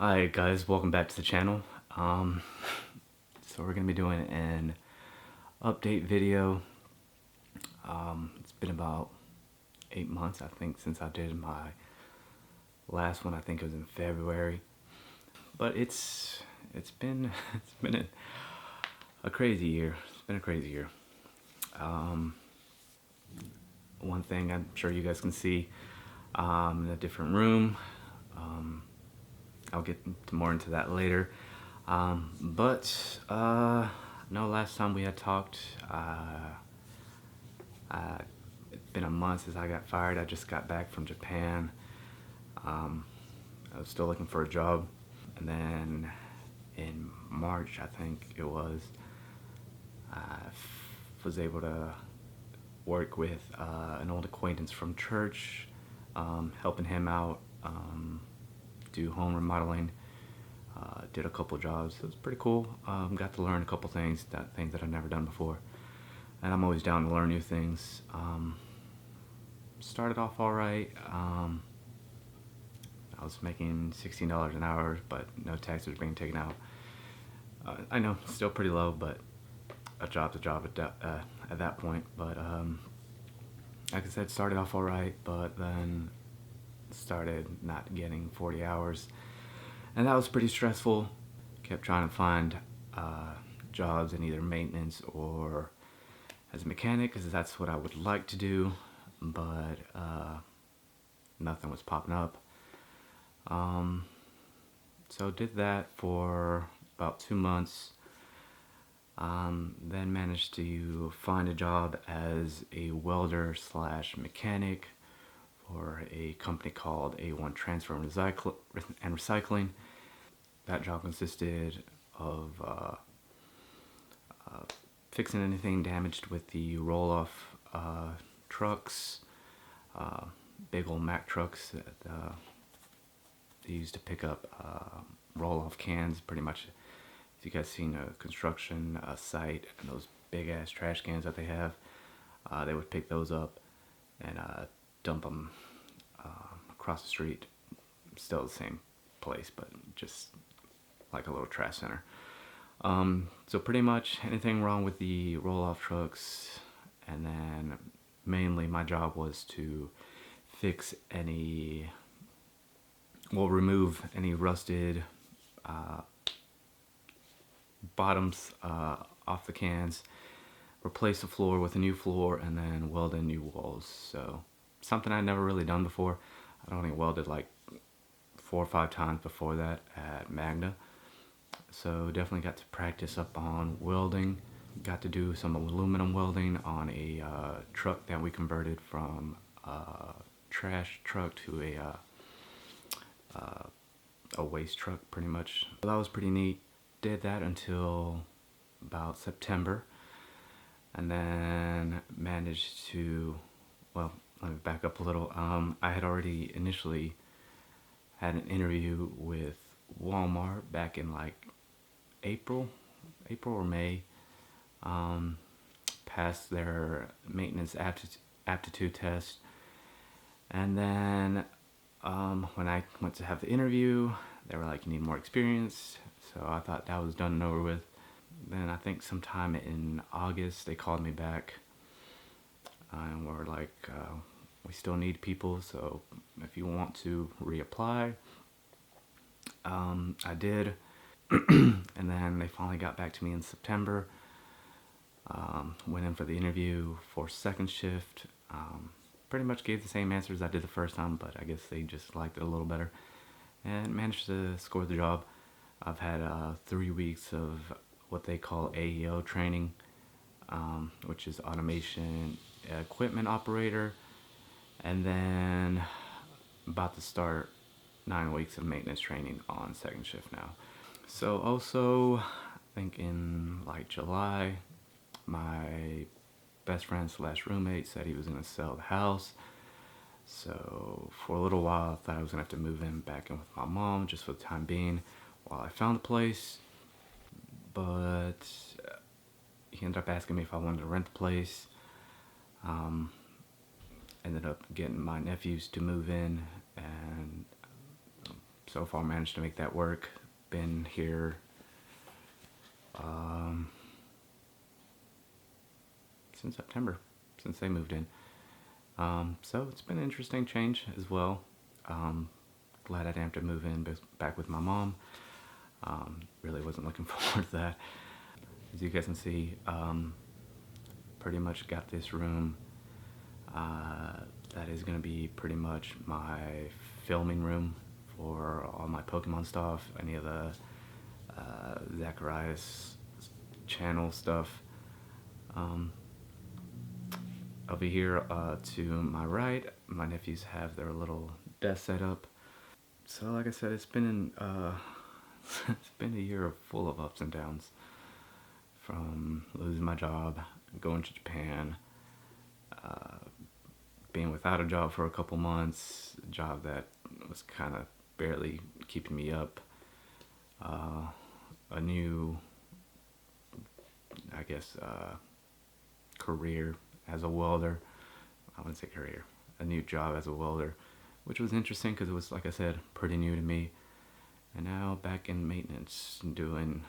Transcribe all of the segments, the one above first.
Hi guys, welcome back to the channel. So we're gonna be doing an update video. It's been about 8 months, I think, since I did my last one. I think it was in February. But it's been it's been a crazy year. It's been a crazy year. One thing I'm sure you guys can see in a different room. I'll get more into that later. No, last time we had talked, it's been a month since I got fired. I just got back from Japan. I was still looking for a job. And then in March, I think it was, was able to work with an old acquaintance from church, helping him out, do home remodeling. Did a couple jobs. It was pretty cool. Got to learn a couple things that I've never done before, and I'm always down to learn new things. Started off all right. I was making $16 an hour, but no taxes being taken out. I know, still pretty low, but a job's a job at that point. But like I said, started off all right, but then started not getting 40 hours, and that was pretty stressful. Kept trying to find jobs in either maintenance or as a mechanic, because that's what I would like to do, but nothing was popping up. So did that for about 2 months. Then managed to find a job as a welder slash mechanic for a company called A1 Transfer and Recycling. That job consisted of fixing anything damaged with the roll-off trucks, big old Mack trucks that they used to pick up roll-off cans. Pretty much, if you guys seen a construction site and those big ass trash cans that they have, they would pick those up and dump them across the street. Still the same place, but just like a little trash center. So pretty much anything wrong with the roll-off trucks, and then mainly my job was to fix remove any rusted bottoms off the cans, replace the floor with a new floor, and then weld in new walls. So something I'd never really done before. I'd only welded like 4 or 5 times before that at Magna. So definitely got to practice up on welding. Got to do some aluminum welding on a truck that we converted from a trash truck to a waste truck, pretty much. So that was pretty neat. Did that until about September, and then managed to, well, let me back up a little. I had already initially had an interview with Walmart back in like April or May. Passed their maintenance aptitude test, and then when I went to have the interview, they were like, "You need more experience." So I thought that was done and over with. Then I think sometime in August they called me back and were like, "We still need people, so if you want to reapply." I did. And then they finally got back to me in September. Went in for the interview for second shift. Pretty much gave the same answers I did the first time, but I guess they just liked it a little better, and managed to score the job. I've had 3 weeks of what they call AEO training, which is automation equipment operator, and then about to start 9 weeks of maintenance training on second shift now. So also, I think in like July, my best friend slash roommate said he was gonna sell the house. So for a little while, I thought I was gonna have to move in back in with my mom just for the time being while I found a place. But he ended up asking me if I wanted to rent the place. Ended up getting my nephews to move in, and so far managed to make that work. Been here since September, since they moved in. So it's been an interesting change as well. Glad I didn't have to move in back with my mom. Really wasn't looking forward to that. As you guys can see, pretty much got this room that is going to be pretty much my filming room for all my Pokemon stuff, any of the Zacharias channel stuff. Over here to my right, my nephews have their little desk set up. So like I said, it's been it's been a year full of ups and downs. From losing my job, going to Japan, being without a job for a couple months, a job that was kind of barely keeping me up, a new, I guess, career as a welder. I wouldn't say career, a new job as a welder, which was interesting because it was, like I said, pretty new to me. And now back in maintenance, doing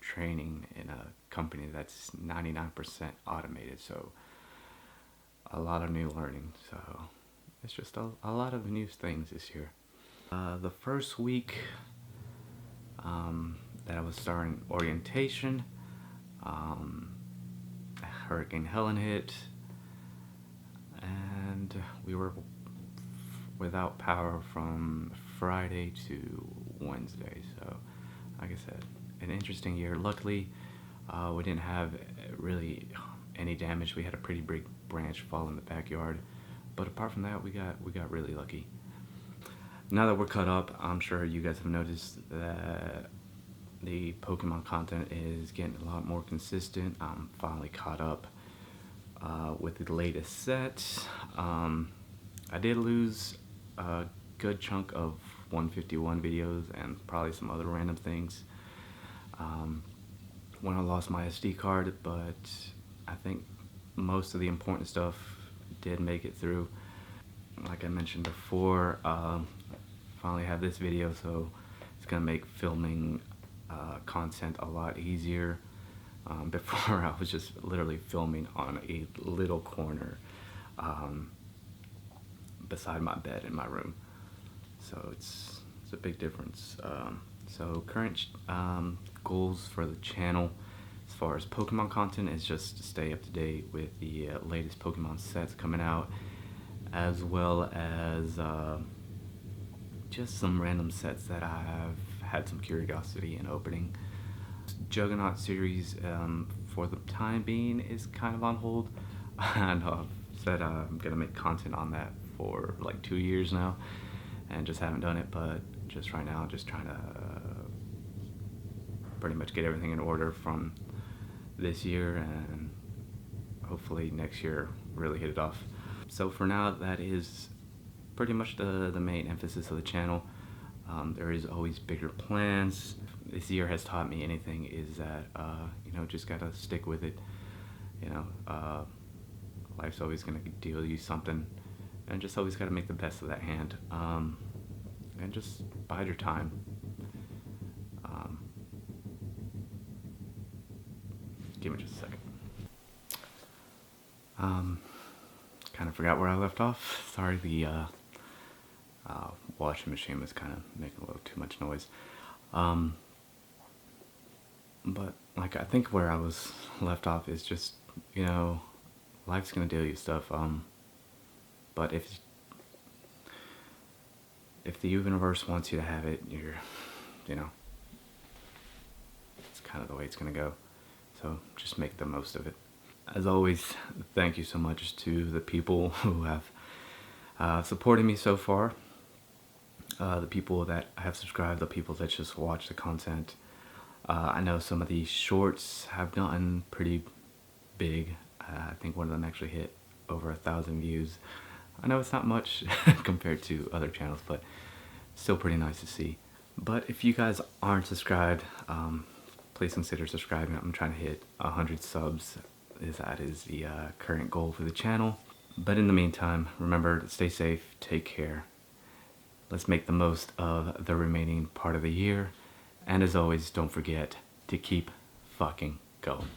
training in a company that's 99% automated, so a lot of new learning. So it's just a lot of new things this year. The first week that I was starting orientation, Hurricane Helen hit, and we were without power from Friday to Wednesday. So like I said, an interesting year. Luckily, we didn't have really any damage. We had a pretty big branch fall in the backyard, but apart from that, we got really lucky. Now that we're caught up, I'm sure you guys have noticed that the Pokemon content is getting a lot more consistent. I'm finally caught up with the latest set. I did lose a good chunk of 151 videos and probably some other random things when I lost my SD card, but I think most of the important stuff did make it through. Like I mentioned before, finally have this video, so it's gonna make filming content a lot easier. Before I was just literally filming on a little corner beside my bed in my room, so it's a big difference. So current goals for the channel as far as Pokemon content is just to stay up to date with the latest Pokemon sets coming out, as well as just some random sets that I have had some curiosity in opening. Juggernaut series for the time being is kind of on hold. I know I've said I'm gonna make content on that for like 2 years now and just haven't done it, but just right now just trying to pretty much get everything in order from this year, and hopefully next year really hit it off. So for now, that is pretty much the main emphasis of the channel. There is always bigger plans. This year has taught me anything is that you know, just gotta stick with it. You know, life's always gonna deal you something, and just always gotta make the best of that hand, and just bide your time. Give me just a second. Kind of forgot where I left off. Sorry, the washing machine was kind of making a little too much noise. But like, I think where I was left off is just, you know, life's gonna deal you stuff. But if the universe wants you to have it, you know, it's kind of the way it's gonna go. So just make the most of it. As always, thank you so much to the people who have supported me so far. The people that have subscribed, the people that just watch the content. I know some of these shorts have gotten pretty big. I think one of them actually hit over 1,000 views. I know it's not much compared to other channels, but still pretty nice to see. But if you guys aren't subscribed, please consider subscribing. I'm trying to hit 100 subs. That is the current goal for the channel. But in the meantime, remember to stay safe, take care. Let's make the most of the remaining part of the year. And as always, don't forget to keep fucking going.